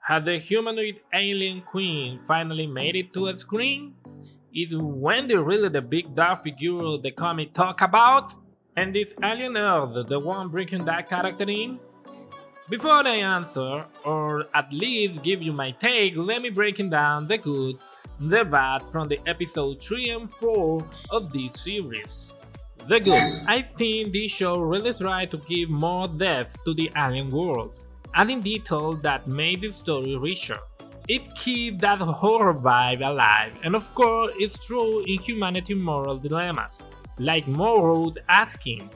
Has the humanoid alien queen finally made it to a screen? Is Wendy really the big dark figure the comic talk about? And is Alien Earth the one bringing that character in? Before I answer, or at least give you my take, let me breaking down the good, the bad from the episode 3 and 4 of this series. The good. I think this show really tried to give more depth to the alien world, adding details that made the story richer. It keeps that horror vibe alive, and of course it's true in humanity's moral dilemmas, like Morrow's asking,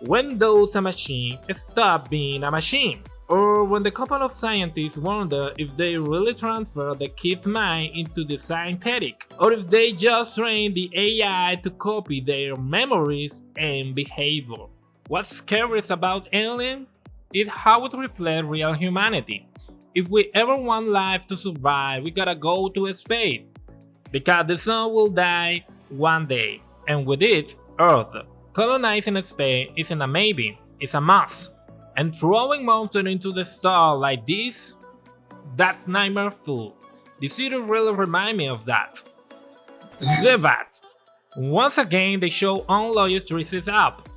when does a machine stop being a machine? Or when the couple of scientists wonder if they really transfer the kid's mind into the synthetic, or if they just train the AI to copy their memories and behavior. What's scary about Alien is how it reflects real humanity. If we ever want life to survive, we gotta go to space, because the sun will die one day, and with it, Earth. Colonizing space isn't a maybe, it's a must. And throwing monsters into the star like this, that's nightmare full. The series really remind me of that. The bad. Once again, the show unloyal dresses up.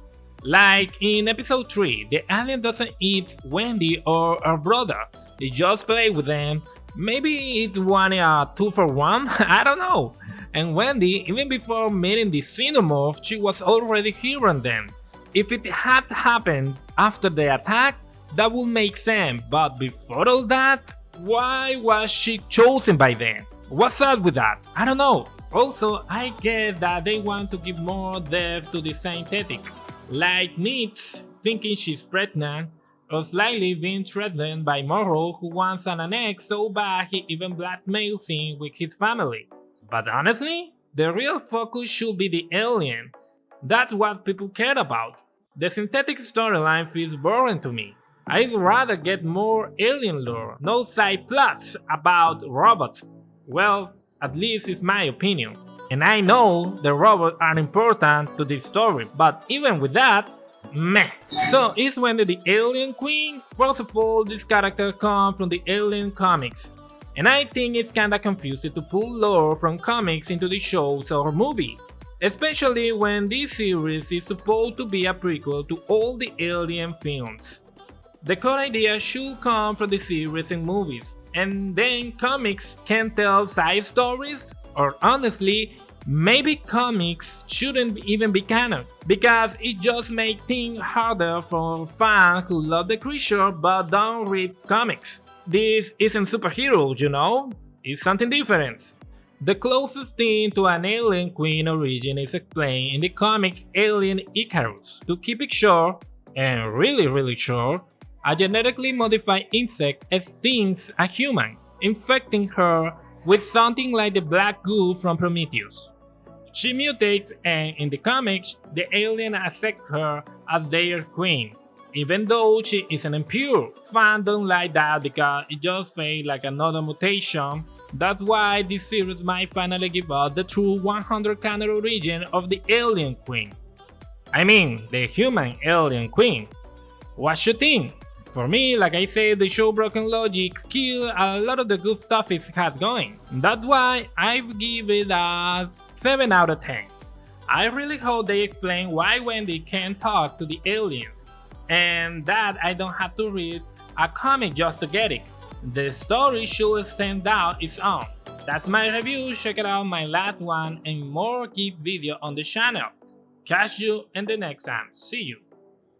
Like in episode 3, the alien doesn't eat Wendy or her brother, it just plays with them. Maybe it wanted a 2 for 1, I don't know. And Wendy, even before meeting the Xenomorph, she was already hearing them. If it had happened after the attack, that would make sense, but before all that, why was she chosen by them? What's up with that? I don't know. Also, I get that they want to give more depth to the synthetic, like Nitz thinking she's pregnant, or slightly being threatened by Morrow who wants an annex so bad he even blackmails him with his family. But honestly, the real focus should be the alien. That's what people care about. The synthetic storyline feels boring to me. I'd rather get more alien lore, no side plots about robots. Well, at least it's my opinion. And I know the robots are important to this story, but even with that, meh. So is Wendy the Alien Queen? First of all, this character comes from the Alien comics, and I think it's kinda confusing to pull lore from comics into the shows or movie. Especially when this series is supposed to be a prequel to all the Alien films. The core idea should come from the series and movies, and then comics can tell side stories, or honestly, maybe comics shouldn't even be canon, because it just makes things harder for fans who love the creature but don't read comics. This isn't superheroes, you know? It's something different. The closest thing to an alien queen origin is explained in the comic Alien Icarus. To keep it short, and really short, a genetically modified insect stings a human, infecting her with something like the black goo from Prometheus. She mutates, and in the comics, the alien accepts her as their queen, even though she isn't impure. Fans don't like that because it just feels like another mutation. That's why this series might finally give us the true 100 canon origin of the Alien Queen. I mean, the human Alien Queen. What you think? For me, like I said, the show broken logic killed a lot of the good stuff it had going. That's why I give it a 7 out of 10. I really hope they explain why Wendy can't talk to the aliens, and that I don't have to read a comic just to get it. The story should stand out its own. That's my review. Check it out my last one and more geek video on the channel. Catch you in the next time. See you.